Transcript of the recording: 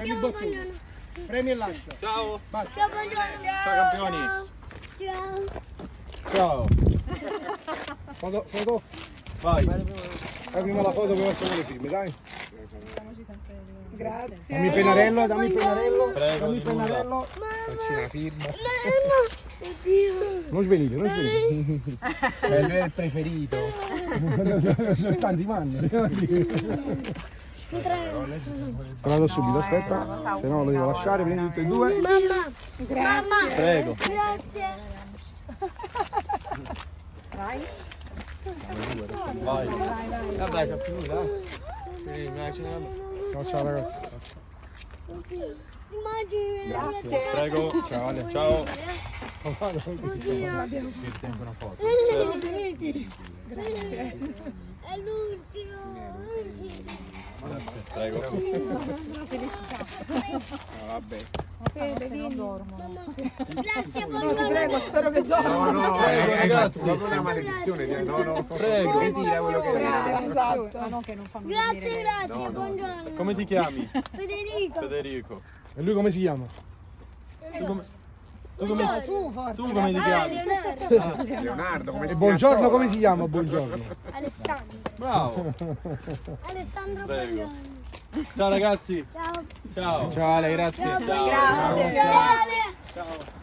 Premi il bottone. Premi e lascia. Ciao. Basta. Ciao, buongiorno. Ciao campioni. Ciao. Ciao. Foto. Vai. Fai prima la foto, poi facciamo le firme, dai. Grazie. Dammi il pennarello, dammi il pennarello. Prego, Dammi il di nulla. pennarello. Facci una firma. Oddio. Non svenire, non svenire. È il preferito. Stanzi manno. Vado subito, aspetta. Se no lo devo lasciare, prendi tutte e due. Mamma. Prego. Grazie. Vai. Vai. Vabbè, c'è finita. Ciao ciao ragazzi. Immagini. Grazie. Prego. Ciao Ale. Ciao. Siamo finiti. Grazie. È l'ultimo. Prego. Felicità. Vabbè. Fede, non dormo. Grazie, No, ti buongiorno. prego, spero che dormo. No, ragazzi. Proprio una maledizione. No. Prego. Ritira quello che Grazie, esatto. esatto. Ma non che non fanno Grazie, buongiorno. Come ti chiami? Federico. Federico. E lui come si chiama? Tu come Tu, forza. tu come ti chiami? Leonardo. Leonardo, come E buongiorno come si chiama? Buongiorno. Alessandro. Bravo. Alessandro Prego. Paglioni. Ciao ragazzi. Ciao. Ciao. Ciao Ale, grazie. Ciao. Grazie. Ciao. Ale. Ciao.